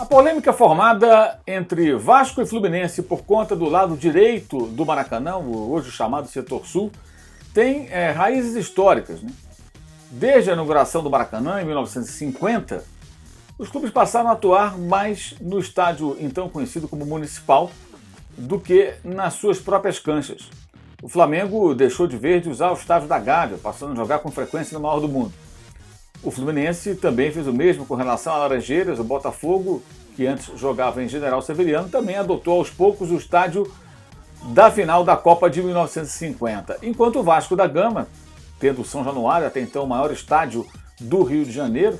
polêmica formada entre Vasco e Fluminense por conta do lado direito do Maracanã, hoje chamado Setor Sul, tem raízes históricas, né? Desde a inauguração do Maracanã, em 1950, os clubes passaram a atuar mais no estádio então conhecido como Municipal do que nas suas próprias canchas. O Flamengo deixou de vez de usar o estádio da Gávea, passando a jogar com frequência no maior do mundo. O Fluminense também fez o mesmo com relação a Laranjeiras. O Botafogo, que antes jogava em General Severiano, também adotou aos poucos o estádio da final da Copa de 1950. Enquanto o Vasco da Gama, tendo o São Januário, até então o maior estádio do Rio de Janeiro,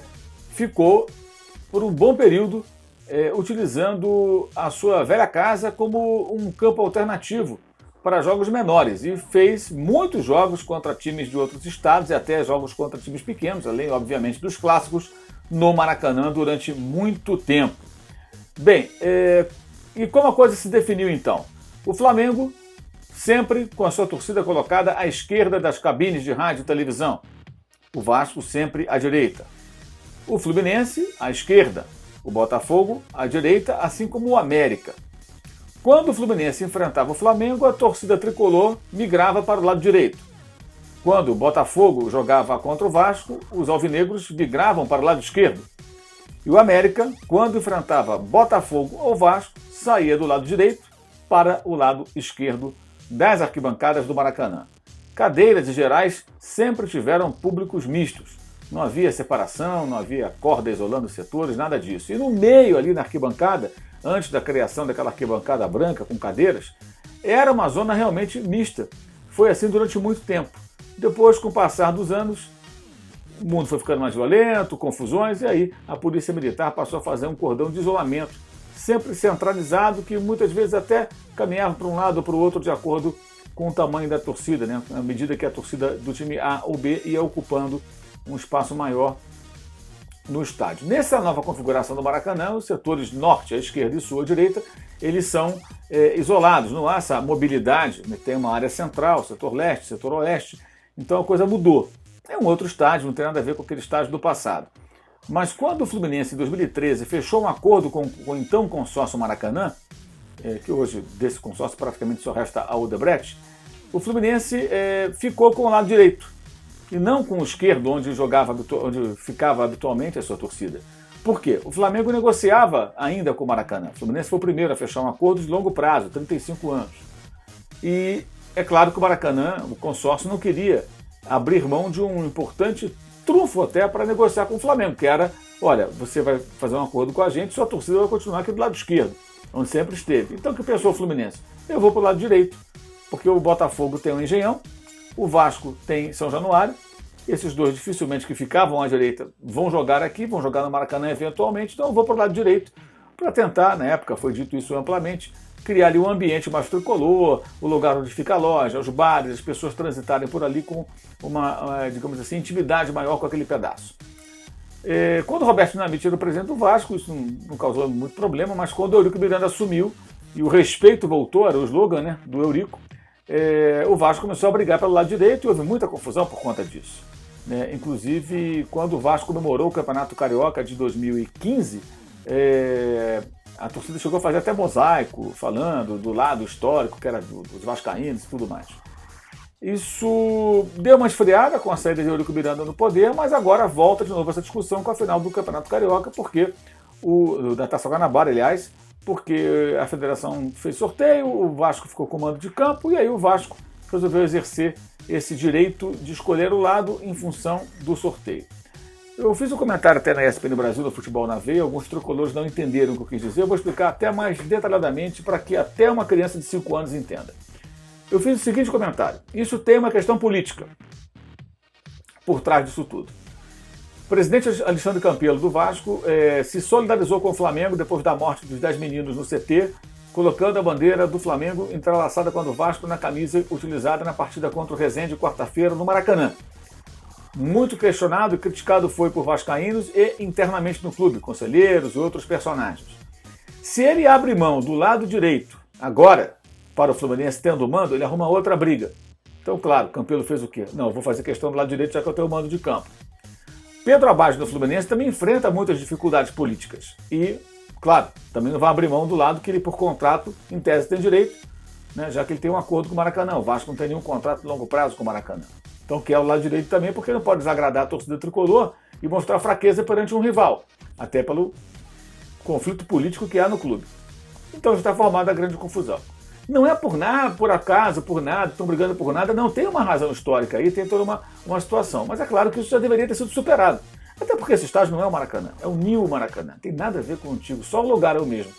ficou por um bom período utilizando a sua velha casa como um campo alternativo para jogos menores e fez muitos jogos contra times de outros estados e até jogos contra times pequenos, além, obviamente, dos clássicos no Maracanã durante muito tempo. Bem, e como a coisa se definiu então? O Flamengo sempre com a sua torcida colocada à esquerda das cabines de rádio e televisão. O Vasco sempre à direita. O Fluminense à esquerda. O Botafogo à direita, assim como o América. Quando o Fluminense enfrentava o Flamengo, a torcida tricolor migrava para o lado direito. Quando o Botafogo jogava contra o Vasco, os alvinegros migravam para o lado esquerdo. E o América, quando enfrentava Botafogo ou Vasco, saía do lado direito para o lado esquerdo das arquibancadas do Maracanã. Cadeiras e gerais sempre tiveram públicos mistos. Não havia separação, não havia corda isolando os setores, nada disso. E no meio ali na arquibancada, antes da criação daquela arquibancada branca com cadeiras, era uma zona realmente mista. Foi assim durante muito tempo. Depois, com o passar dos anos, o mundo foi ficando mais violento, confusões, e aí a polícia militar passou a fazer um cordão de isolamento, sempre centralizado, que muitas vezes até caminhava para um lado ou para o outro de acordo com o tamanho da torcida, né? À medida que a torcida do time A ou B ia ocupando um espaço maior no estádio. Nessa nova configuração do Maracanã, os setores norte, à esquerda e sul à direita, eles são isolados, não há essa mobilidade, né? Tem uma área central, setor leste, setor oeste, então a coisa mudou. É um outro estádio, não tem nada a ver com aquele estádio do passado. Mas quando o Fluminense, em 2013, fechou um acordo com o então consórcio Maracanã, que hoje desse consórcio praticamente só resta a Odebrecht, o Fluminense ficou com o lado direito, e não com o esquerdo, onde ficava habitualmente a sua torcida. Por quê? O Flamengo negociava ainda com o Maracanã. O Fluminense foi o primeiro a fechar um acordo de longo prazo, 35 anos. E é claro que o Maracanã, o consórcio, não queria abrir mão de um importante trunfo até para negociar com o Flamengo, que era, olha, você vai fazer um acordo com a gente, sua torcida vai continuar aqui do lado esquerdo, onde sempre esteve. Então o que pensou o Fluminense? Eu vou para o lado direito, porque o Botafogo tem o Engenhão, o Vasco tem São Januário, esses dois dificilmente que ficavam à direita vão jogar aqui, vão jogar no Maracanã eventualmente, então eu vou para o lado direito para tentar, na época foi dito isso amplamente, criar ali um ambiente mais tricolor, o lugar onde fica a loja, os bares, as pessoas transitarem por ali com uma, digamos assim, intimidade maior com aquele pedaço. Quando o Roberto Dinamite era o presidente do Vasco, isso não causou muito problema, mas quando o Eurico Miranda assumiu e o respeito voltou, era o slogan, né, do Eurico, o Vasco começou a brigar pelo lado direito e houve muita confusão por conta disso. Inclusive, quando o Vasco comemorou o Campeonato Carioca de 2015, a torcida chegou a fazer até mosaico, falando do lado histórico, que era dos vascaínos e tudo mais. Isso deu uma esfriada com a saída de Eurico Miranda no poder, mas agora volta de novo essa discussão com a final do Campeonato Carioca, da Taça Guanabara, aliás, porque a federação fez sorteio, o Vasco ficou com mando de campo e aí o Vasco resolveu exercer esse direito de escolher o lado em função do sorteio. Eu fiz um comentário até na ESPN Brasil, no Futebol na Veia, alguns tricolores não entenderam o que eu quis dizer, eu vou explicar até mais detalhadamente para que até uma criança de 5 anos entenda. Eu fiz o seguinte comentário: isso tem uma questão política por trás disso tudo. O presidente Alexandre Campelo do Vasco se solidarizou com o Flamengo depois da morte dos 10 meninos no CT, colocando a bandeira do Flamengo entrelaçada com a do Vasco na camisa utilizada na partida contra o Resende quarta-feira no Maracanã. Muito questionado e criticado foi por vascaínos e internamente no clube, conselheiros e outros personagens. Se ele abre mão do lado direito, agora, para o Fluminense tendo o mando, ele arruma outra briga. Então, claro, Campelo fez o quê? Não, eu vou fazer questão do lado direito já que eu tenho o mando de campo. Pedro Abaggio do Fluminense também enfrenta muitas dificuldades políticas e Claro, também não vai abrir mão do lado que ele, por contrato, em tese tem direito, né, já que ele tem um acordo com o Maracanã. O Vasco não tem nenhum contrato de longo prazo com o Maracanã. Então quer o lado direito também, porque não pode desagradar a torcida tricolor e mostrar fraqueza perante um rival, até pelo conflito político que há no clube. Então já está formada a grande confusão. Não é por nada, por acaso, por nada, estão brigando por nada, não, tem uma razão histórica aí, tem toda uma situação. Mas é claro que isso já deveria ter sido superado. Até porque esse estádio não é o Maracanã, é o New Maracanã. Não tem nada a ver com o antigo, só o lugar é o mesmo.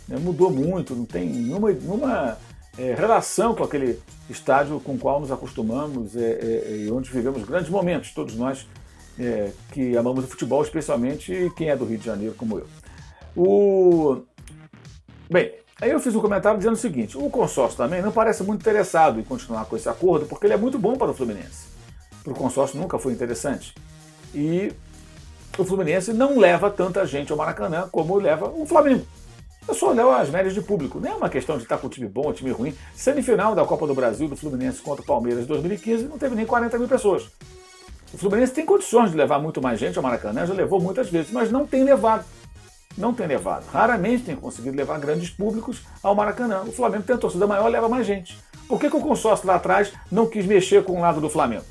Mudou muito, não tem nenhuma relação com aquele estádio com o qual nos acostumamos e onde vivemos grandes momentos, todos nós que amamos o futebol, especialmente quem é do Rio de Janeiro, como eu. Bem, aí eu fiz um comentário dizendo o seguinte: o consórcio também não parece muito interessado em continuar com esse acordo, porque ele é muito bom para o Fluminense. Para o consórcio nunca foi interessante. E o Fluminense não leva tanta gente ao Maracanã como leva o Flamengo. É só olhar as médias de público. Não é uma questão de estar com um time bom ou time ruim. Semifinal da Copa do Brasil do Fluminense contra o Palmeiras em 2015 não teve nem 40 mil pessoas. O Fluminense tem condições de levar muito mais gente ao Maracanã, já levou muitas vezes, mas não tem levado. Não tem levado. Raramente tem conseguido levar grandes públicos ao Maracanã. O Flamengo tem a torcida maior, leva mais gente. Por que o consórcio lá atrás não quis mexer com o lado do Flamengo?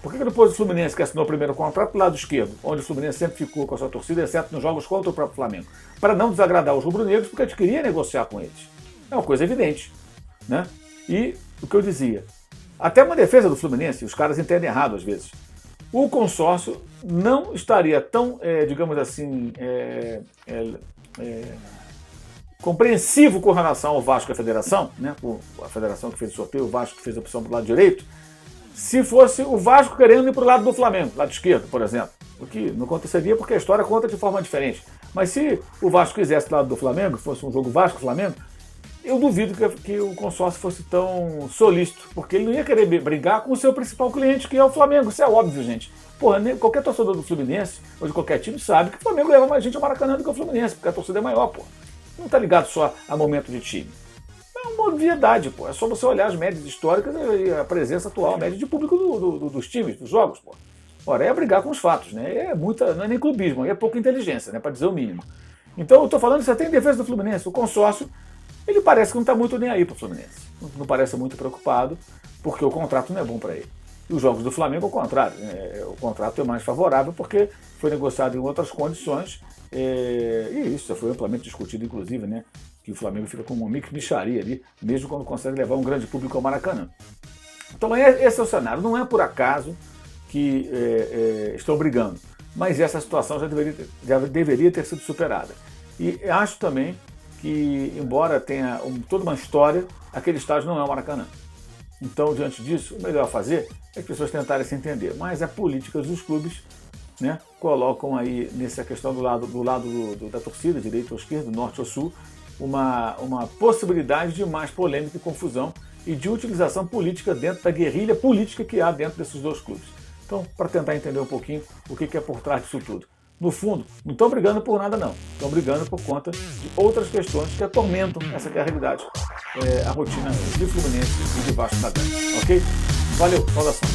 Por que depois o Fluminense, que assinou o primeiro contrato, do lado esquerdo, onde o Fluminense sempre ficou com a sua torcida, exceto nos jogos contra o próprio Flamengo, para não desagradar os rubro-negros, porque a gente queria negociar com eles. É uma coisa evidente. Né? E o que eu dizia, até uma defesa do Fluminense, os caras entendem errado às vezes. O consórcio não estaria tão, digamos assim, compreensivo com relação ao Vasco e a Federação, né? A Federação que fez o sorteio, o Vasco que fez a opção do lado direito, se fosse o Vasco querendo ir para o lado do Flamengo, lado esquerdo, por exemplo. O que não aconteceria porque a história conta de forma diferente. Mas se o Vasco quisesse do lado do Flamengo, fosse um jogo Vasco-Flamengo, eu duvido que o consórcio fosse tão solícito, porque ele não ia querer brigar com o seu principal cliente, que é o Flamengo. Isso é óbvio, gente. Porra, qualquer torcedor do Fluminense, ou de qualquer time, sabe que o Flamengo leva mais gente ao Maracanã do que o Fluminense, porque a torcida é maior, pô. Não tá ligado só a momento de time. É uma obviedade, pô. É só você olhar as médias históricas e a presença atual, a média de público dos times, dos jogos, pô. Ora, é brigar com os fatos, né? Não é nem clubismo, é pouca inteligência, né? Para dizer o mínimo. Então, eu tô falando, você tem defesa do Fluminense, o consórcio, ele parece que não está muito nem aí para o Fluminense. Não parece muito preocupado, porque o contrato não é bom para ele. E os jogos do Flamengo, ao contrário, o contrato é mais favorável porque foi negociado em outras condições, e isso já foi amplamente discutido, inclusive, né, que o Flamengo fica com uma mixaria ali, mesmo quando consegue levar um grande público ao Maracanã. Então esse é o cenário. Não é por acaso que estão brigando, mas essa situação já deveria ter sido superada. E acho também que, embora tenha toda uma história, aquele estádio não é o Maracanã. Então, diante disso, o melhor a fazer é as pessoas tentarem se entender. Mas as políticas dos clubes, né, colocam aí nessa questão do lado da torcida, direito ou esquerdo, norte ou sul, uma possibilidade de mais polêmica e confusão e de utilização política dentro da guerrilha política que há dentro desses dois clubes. Então, para tentar entender um pouquinho o que é por trás disso tudo. No fundo, não estão brigando por nada não, estão brigando por conta de outras questões que atormentam essa que é a realidade, a rotina de Fluminense e de Vasco da Gama. Ok? Valeu, saudação.